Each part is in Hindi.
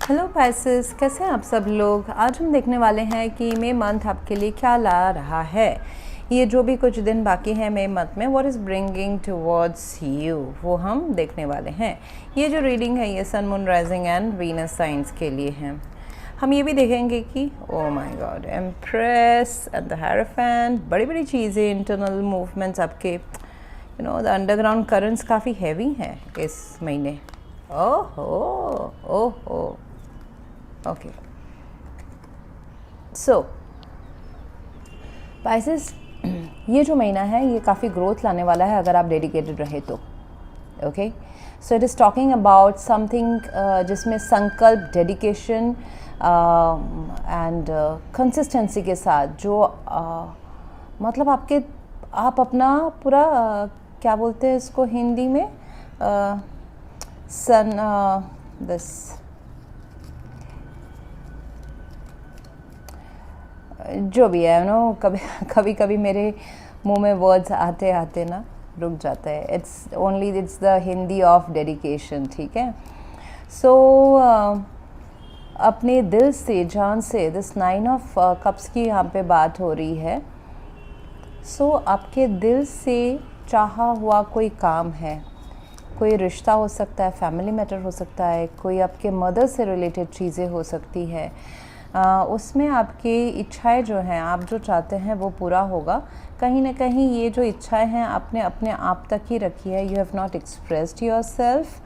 हेलो पाइसेस, कैसे हैं आप सब लोग। आज हम देखने वाले हैं कि मई मंथ आपके लिए क्या ला रहा है। ये जो भी कुछ दिन बाकी हैं मई मंथ में, what is bringing towards you, वो हम देखने वाले हैं। ये जो रीडिंग है ये sun moon rising and Venus signs के लिए हैं। हम ये भी देखेंगे कि oh my god, Empress and the Hierophant, बड़ी बड़ी चीज़ें, इंटरनल मूवमेंट्स आपके, द अंडरग्राउंड करंट्स काफ़ी हैवी हैं इस महीने। ओहो ओहो, ओके। सो पाइसेस, ये जो महीना है ये काफ़ी ग्रोथ लाने वाला है अगर आप डेडिकेटेड रहे तो। Okay, so it is talking about something जिसमें संकल्प, डेडिकेशन एंड कंसिस्टेंसी के साथ जो मतलब आप अपना पूरा क्या बोलते हैं इसको हिंदी में, दिस जो भी है कभी कभी मेरे मुंह में वर्ड्स आते आते ना रुक जाता है। It's the Hindi of dedication, ठीक है। सो अपने दिल से, जान से, दिस 9 ऑफ कप्स की यहाँ पे बात हो रही है। सो आपके दिल से चाहा हुआ कोई काम है, कोई रिश्ता हो सकता है, फैमिली मैटर हो सकता है, कोई आपके मदर से रिलेटेड चीज़ें हो सकती है, उसमें आपकी इच्छाएं जो हैं, आप जो चाहते हैं वो पूरा होगा। कहीं ना कहीं ये जो इच्छाएं हैं आपने अपने आप तक ही रखी है, you have not expressed yourself.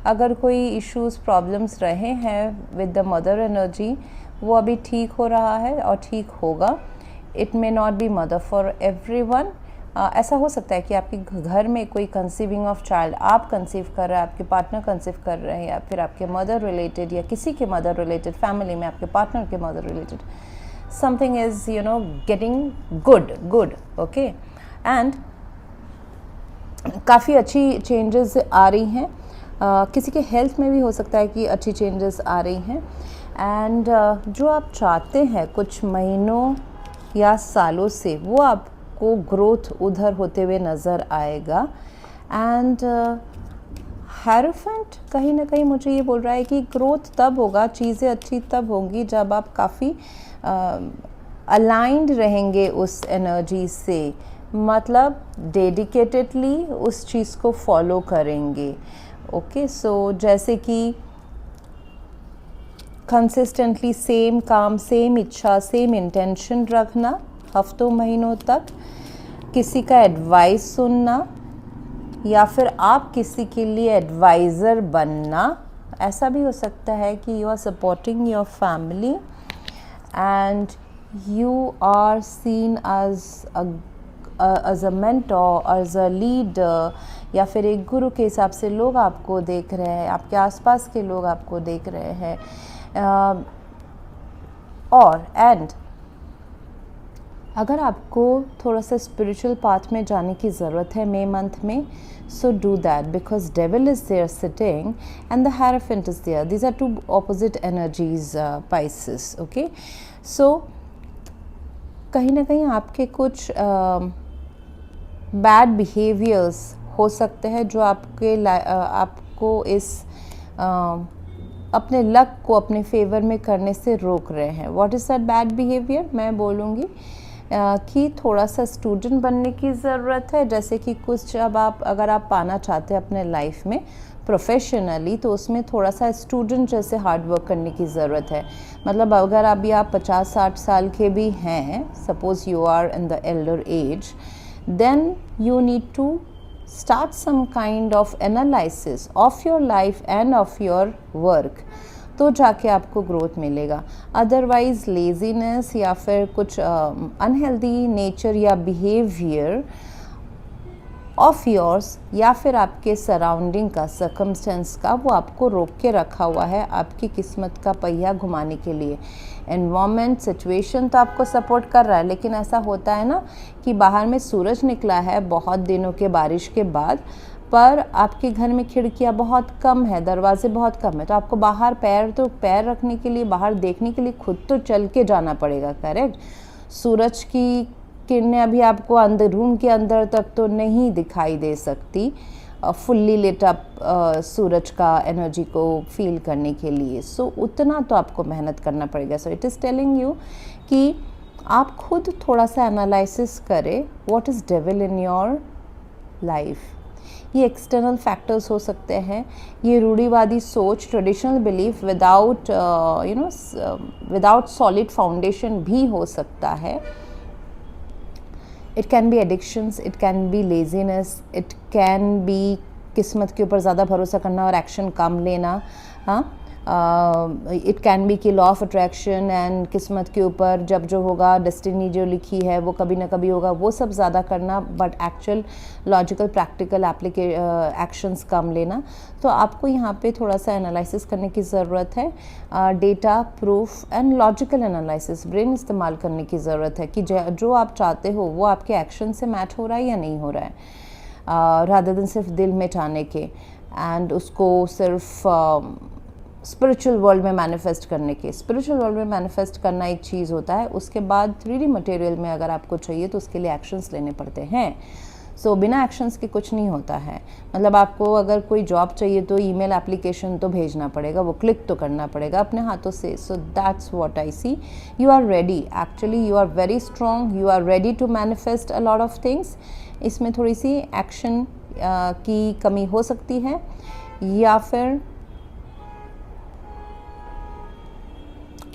अगर कोई इश्यूज़, प्रॉब्लम्स रहे हैं विद द मदर एनर्जी, वो अभी ठीक हो रहा है और ठीक होगा। It may not be mother for everyone. ऐसा हो सकता है कि आपके घर में कोई कंसीविंग ऑफ चाइल्ड, आप कंसीव कर रहे हैं, आपके पार्टनर कंसीव कर रहे हैं, या फिर आपके मदर रिलेटेड या किसी के मदर रिलेटेड, फैमिली में आपके पार्टनर के mother related, something is getting good, okay. And काफ़ी अच्छी चेंजेस आ रही हैं। किसी के हेल्थ में भी हो सकता है कि अच्छी चेंजेस आ रही हैं। एंड जो आप चाहते हैं कुछ महीनों या सालों से, वो आप को ग्रोथ उधर होते हुए नज़र आएगा। एंड हेरोफेंट कहीं ना कहीं मुझे ये बोल रहा है कि ग्रोथ तब होगा, चीज़ें अच्छी तब होंगी जब आप काफ़ी अलाइंड रहेंगे उस एनर्जी से, मतलब डेडिकेटेडली उस चीज़ को फॉलो करेंगे। ओके, सो जैसे कि कंसिस्टेंटली सेम काम, सेम इच्छा, सेम इंटेंशन रखना हफ्तों महीनों तक, किसी का एडवाइस सुनना, या फिर आप किसी के लिए एडवाइज़र बनना। ऐसा भी हो सकता है कि you are supporting your family and you are seen as a mentor, as a leader, या फिर एक गुरु के हिसाब से लोग आपको देख रहे हैं, आपके आसपास के लोग आपको देख रहे हैं। और एंड अगर आपको थोड़ा सा स्पिरिचुअल पाथ में जाने की ज़रूरत है मई मंथ में, so do that, because devil is there sitting and the hierophant is there. These are two opposite energies, Pisces, okay. So कहीं ना कहीं आपके कुछ बैड बिहेवियर्स हो सकते हैं जो आपको इस अपने लक को अपने फेवर में करने से रोक रहे हैं। What is that bad behaviour? मैं बोलूँगी कि थोड़ा सा स्टूडेंट बनने की ज़रूरत है। जैसे कि कुछ अगर आप पाना चाहते हैं अपने लाइफ में प्रोफेशनली, तो उसमें थोड़ा सा स्टूडेंट जैसे हार्ड वर्क करने की ज़रूरत है। मतलब अगर अभी आप 50-60 साल के भी हैं, suppose you are in the elder age, then you need to start some kind of analysis of your life and of your work, तो जाके आपको ग्रोथ मिलेगा। अदरवाइज लेजीनेस या फिर कुछ अनहेल्दी नेचर या बिहेवियर ऑफ योर्स, या फिर आपके सराउंडिंग का, सर्कमस्टेंस का, वो आपको रोक के रखा हुआ है आपकी किस्मत का पहिया घुमाने के लिए। एनवायरनमेंट, सिचुएशन तो आपको सपोर्ट कर रहा है, लेकिन ऐसा होता है ना कि बाहर में सूरज निकला है बहुत दिनों के बारिश के बाद, पर आपके घर में खिड़कियां बहुत कम है, दरवाजे बहुत कम है, तो आपको बाहर पैर रखने के लिए, बाहर देखने के लिए खुद तो चल के जाना पड़ेगा, करेक्ट। सूरज की किरणें अभी आपको अंदर, रूम के अंदर तक तो नहीं दिखाई दे सकती, फुल्ली लिट अप सूरज का एनर्जी को फील करने के लिए। सो उतना तो आपको मेहनत करना पड़ेगा। So it is telling you कि आप खुद थोड़ा सा एनालिसिस करें what is devil in your life. ये एक्सटर्नल फैक्टर्स हो सकते हैं, ये रूढ़िवादी सोच, traditional belief without without solid foundation भी हो सकता है। It can be addictions, it can be laziness, it can be किस्मत के ऊपर ज़्यादा भरोसा करना और एक्शन कम लेना। हाँ, इट कैन बी कि लॉ ऑफ अट्रैक्शन एंड किस्मत के ऊपर जब जो होगा, डेस्टिनी जो लिखी है वो कभी ना कभी होगा, वो सब ज़्यादा करना, but actual logical practical actions कम लेना। तो आपको यहाँ पे थोड़ा सा एनालिसिस करने की ज़रूरत है, data, proof and logical analysis, brain इस्तेमाल करने की ज़रूरत है कि जो आप चाहते हो वो आपके एक्शन से मैच हो रहा है या नहीं हो रहा है, रादर देन सिर्फ दिल में चाहने के एंड उसको सिर्फ स्पिरिचुअल वर्ल्ड में मैनिफेस्ट करने के। स्पिरिचुअल वर्ल्ड में मैनिफेस्ट करना एक चीज़ होता है, उसके बाद 3D मटेरियल में अगर आपको चाहिए तो उसके लिए एक्शंस लेने पड़ते हैं। सो बिना एक्शंस के कुछ नहीं होता है। मतलब आपको अगर कोई जॉब चाहिए तो ईमेल एप्लीकेशन तो भेजना पड़ेगा, वो क्लिक तो करना पड़ेगा अपने हाथों से। So that's what I see. You are ready, actually you are very strong, you are ready to manifest a lot of things. इसमें थोड़ी सी एक्शन की कमी हो सकती है, या फिर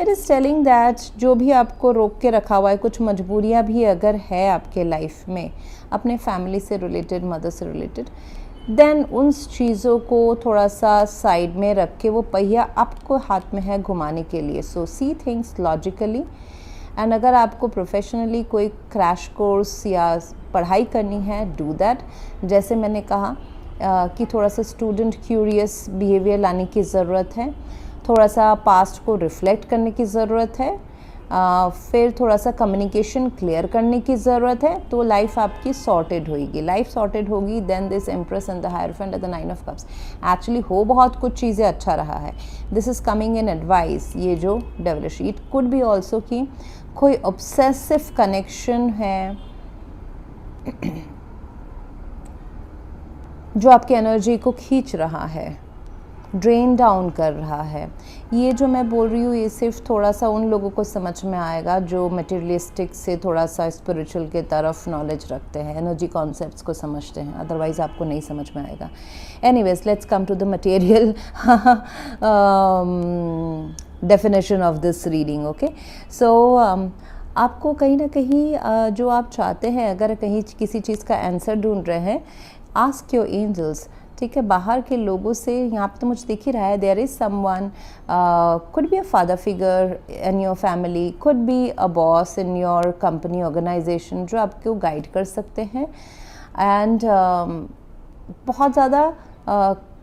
इट इज़ टेलिंग दैट जो भी आपको रोक के रखा हुआ है, कुछ मजबूरियाँ भी अगर है आपके लाइफ में अपने फैमिली से रिलेटेड, मदर से रिलेटेड, देन उन चीज़ों को थोड़ा सा साइड में रख के वो पहिया आपको हाथ में है घुमाने के लिए। सो सी थिंग्स लॉजिकली। एंड अगर आपको प्रोफेशनली कोई क्रैश कोर्स या पढ़ाई करनी है, डू दैट। जैसे मैंने कहा कि थोड़ा सा स्टूडेंट क्यूरियस बिहेवियर लाने की ज़रूरत है, थोड़ा सा पास्ट को रिफ्लेक्ट करने की ज़रूरत है, फिर थोड़ा सा कम्युनिकेशन क्लियर करने की ज़रूरत है, तो लाइफ आपकी सॉर्टेड होगी। लाइफ सॉर्टेड होगी, then this empress and the hierophant and the 9 of cups. Actually हो बहुत कुछ चीज़ें अच्छा रहा है। This is coming in advice. ये जो devilish, it could be also कि कोई ऑब्सेसिव कनेक्शन है जो आपकी एनर्जी को खींच रहा है, ड्रेन डाउन कर रहा है। ये जो मैं बोल रही हूँ ये सिर्फ थोड़ा सा उन लोगों को समझ में आएगा जो मटेरियलिस्टिक से थोड़ा सा स्पिरिचुअल के तरफ नॉलेज रखते हैं, एनर्जी कॉन्सेप्ट्स को समझते हैं, अदरवाइज़ आपको नहीं समझ में आएगा। Anyways, let's come to the material definition of this reading. Okay, so आपको कहीं ना कहीं जो आप चाहते हैं, अगर कहीं किसी चीज़ का आंसर ढूंढ रहे हैं, आस्क योर एंजल्स। ठीक है, बाहर के लोगों से, यहाँ पे तो मुझे दिख ही रहा है, there is someone, could be a father figure in your family, could be a boss in your company organization, जो आपको गाइड कर सकते हैं। एंड बहुत ज़्यादा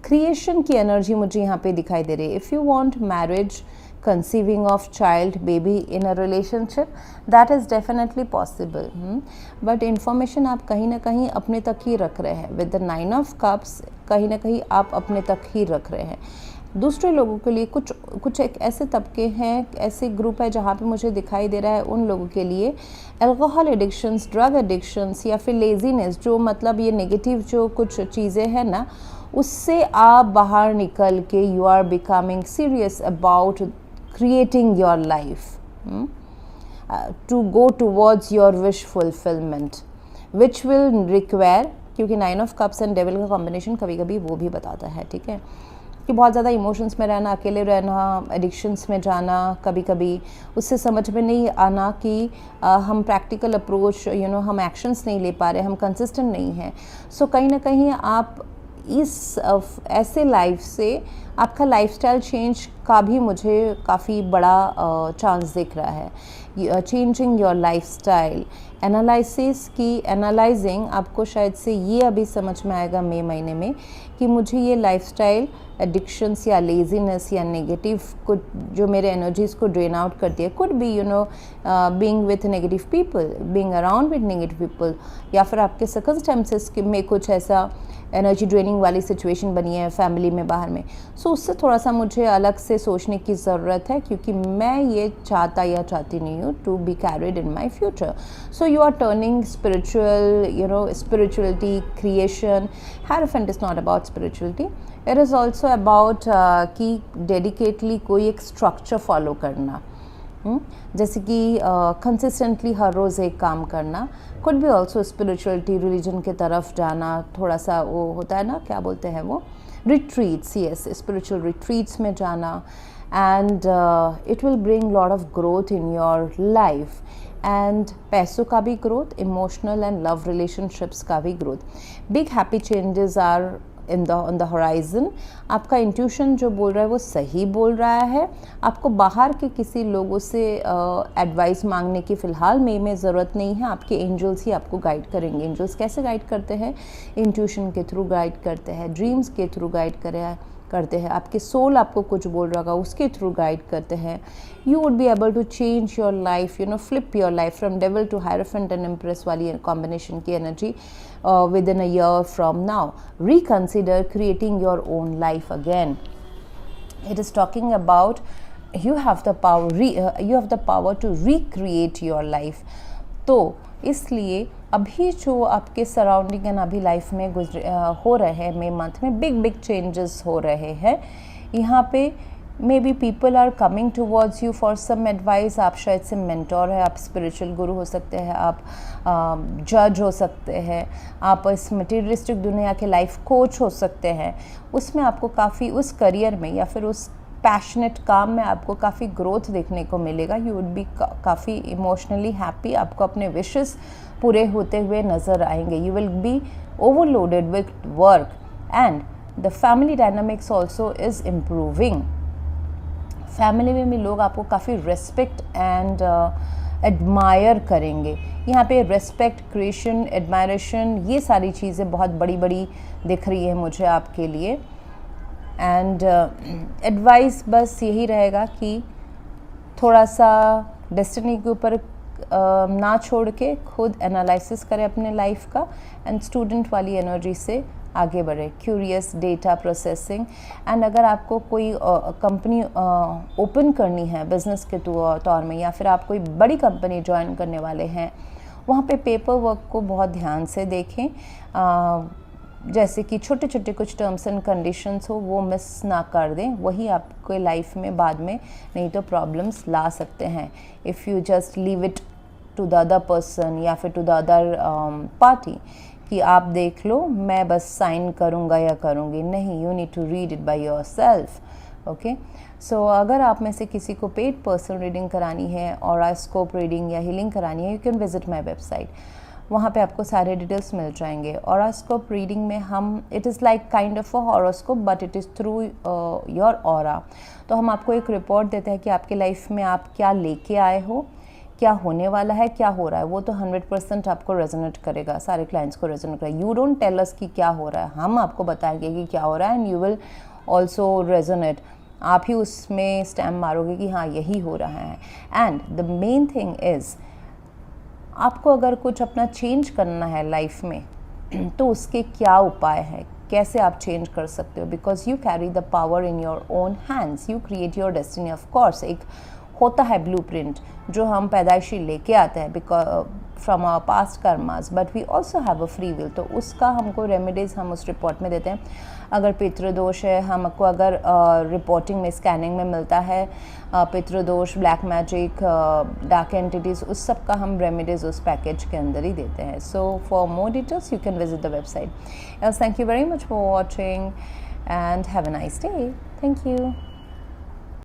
क्रिएशन की एनर्जी मुझे यहाँ पे दिखाई दे रही है। If you want marriage, conceiving of child, baby in a relationship, that is definitely possible, but information आप कहीं ना कहीं अपने तक ही रख रहे हैं। with the 9 of cups कहीं ना कहीं आप अपने तक ही रख रहे हैं। दूसरे लोगों के लिए कुछ एक ऐसे तबके हैं, ऐसे ग्रुप है जहाँ पे मुझे दिखाई दे रहा है उन लोगों के लिए अल्कोहल एडिक्शंस, ड्रग एडिक्शंस, या फिर लेजीनेस, जो मतलब ये नेगेटिव जो कुछ चीज़ें हैं ना, उससे आप बाहर निकल के you are becoming serious about creating your life, to go towards your wish fulfillment, which will require, क्योंकि 9 of cups and devil का कॉम्बिनेशन कभी कभी वो भी बताता है, ठीक है, कि बहुत ज़्यादा इमोशंस में रहना, अकेले रहना, एडिक्शंस में जाना, कभी कभी उससे समझ में नहीं आना कि हम प्रैक्टिकल अप्रोच हम एक्शंस नहीं ले पा रहे, हम कंसिस्टेंट नहीं हैं। सो कहीं ना कहीं आप इस ऐसे लाइफ से आपका लाइफस्टाइल चेंज का भी मुझे काफ़ी बड़ा चांस दिख रहा है। चेंजिंग योर लाइफस्टाइल, एनालिसिस की एनालाइजिंग, आपको शायद से ये अभी समझ में आएगा मई महीने में कि मुझे ये लाइफस्टाइल एडिक्शंस या लेजीनेस या नेगेटिव कुछ जो मेरे एनर्जीज़ को ड्रेन आउट करती है, could be being with negative people, being around with negative people, या फिर आपके सर्कमस्टेंसेस में कुछ ऐसा एनर्जी ड्रेनिंग वाली सिचुएशन बनी है फैमिली में, बाहर में। सो सो उससे थोड़ा सा मुझे अलग से सोचने की ज़रूरत है, क्योंकि मैं ये चाहता या चाहती नहीं हूँ to be carried in my future. So you are turning spiritual, spirituality, creation. Hierophant is not about spirituality, it is also about कि डेडिकेटली कोई एक स्ट्रक्चर फॉलो करना. जैसे कि कंसिस्टेंटली हर रोज़ एक काम करना. Could be also spirituality, religion की तरफ जाना. थोड़ा सा वो होता है ना, क्या बोलते हैं वो, रिट्रीट्स. यस, स्पिरिचुअल रिट्रीट्स में जाना. And it will bring lot of growth in your life. And पैसों का भी growth, emotional and love relationships का भी growth. Big happy changes are on the horizon. आपका इंट्यूशन जो बोल रहा है वो सही बोल रहा है. आपको बाहर के किसी लोगों से एडवाइस मांगने की फ़िलहाल में ज़रूरत नहीं है. आपके एंजल्स ही आपको गाइड करेंगे. एंजल्स कैसे गाइड करते हैं? इंट्यूशन के थ्रू गाइड करते हैं, ड्रीम्स के थ्रू गाइड करते हैं. आपके सोल आपको कुछ बोल रहा होगा, उसके थ्रू गाइड करते हैं. You would be able to change your life, flip your life from devil to hierophant and empress वाली कॉम्बिनेशन की energy within a year from now. Reconsider creating your own life again. It is talking about you have the power to recreate your life. तो इसलिए अभी जो आपके सराउंडिंग एंड अभी लाइफ में हो रहे हैं, मे मंथ में बिग चेंजेस हो रहे हैं. यहाँ पे maybe people are coming towards you for some advice. आप शायद से मेंटोर है, आप स्पिरिचुअल गुरु हो सकते हैं, आप जज हो सकते हैं, आप इस मटीरियलिस्टिक दुनिया के लाइफ कोच हो सकते हैं. उसमें आपको काफ़ी उस करियर में या फिर उस पैशनेट काम में आपको काफ़ी ग्रोथ देखने को मिलेगा. यू वुड बी काफ़ी इमोशनली हैप्पी. आपको अपने विशेस पूरे होते हुए नज़र आएंगे. You will be overloaded with work and the family dynamics also is improving. Family में भी लोग आपको काफ़ी रेस्पेक्ट एंड एडमायर करेंगे. यहाँ पे रेस्पेक्ट, क्रिएशन, एडमायरेशन, ये सारी चीज़ें बहुत बड़ी दिख रही है मुझे आपके लिए. एंड एडवाइस बस यही रहेगा कि थोड़ा सा डेस्टिनी के ऊपर ना छोड़ के खुद एनालिसिस करें अपने लाइफ का एंड स्टूडेंट वाली एनर्जी से आगे बढ़े. Curious, data processing. एंड अगर आपको कोई कंपनी ओपन करनी है बिजनेस के तौर में, या फिर आप कोई बड़ी कंपनी ज्वाइन करने वाले हैं, वहाँ पे पेपर वर्क को बहुत ध्यान से देखें. जैसे कि छोटे कुछ टर्म्स एंड कंडीशंस हो वो मिस ना कर दें. वही आपके लाइफ में बाद में नहीं तो प्रॉब्लम्स ला सकते हैं. If you just leave it to the other person या फिर टू द अदर पार्टी कि आप देख लो, मैं बस साइन करूँगा या करूँगी, नहीं. You need to read it by yourself. Okay. So अगर आप में से किसी को पेड पर्सनल रीडिंग करानी है, ऑरोस्कोप रीडिंग या हीलिंग करानी है, you can visit my website. वहाँ पे आपको सारे डिटेल्स मिल जाएंगे. ऑरोस्कोप रीडिंग में हम, it is like kind of a horoscope but it is through your aura. तो हम आपको एक रिपोर्ट देते हैं कि आपके लाइफ में आप क्या लेके आए हो, क्या होने वाला है, क्या हो रहा है. वो तो 100% आपको रेजोनेट करेगा, सारे क्लाइंट्स को रेजोनेट करेगा. यू डोंट टेल अस कि क्या हो रहा है, हम आपको बताएंगे कि क्या हो रहा है and you will also resonate. आप ही उसमें स्टैम्प मारोगे कि हाँ यही हो रहा है. And the main thing is, आपको अगर कुछ अपना चेंज करना है लाइफ में तो उसके क्या उपाय हैं, कैसे आप चेंज कर सकते हो. Because you carry the power in your own hands. You create your destiny. Of course एक होता है ब्लूप्रिंट जो हम पैदाइशी लेके आते हैं because from our past karmas, but we also have a free will. तो उसका हमको रेमेडीज़ हम उस रिपोर्ट में देते हैं. अगर पितृदोष है, हमको अगर रिपोर्टिंग में, स्कैनिंग में मिलता है पितृदोष, ब्लैक मैजिक, डार्क एंटिटीज़, उस सब का हम रेमेडीज़ उस पैकेज के अंदर ही देते हैं. So for more details you can visit the website. Thank you very much for watching and have a nice day. Thank you.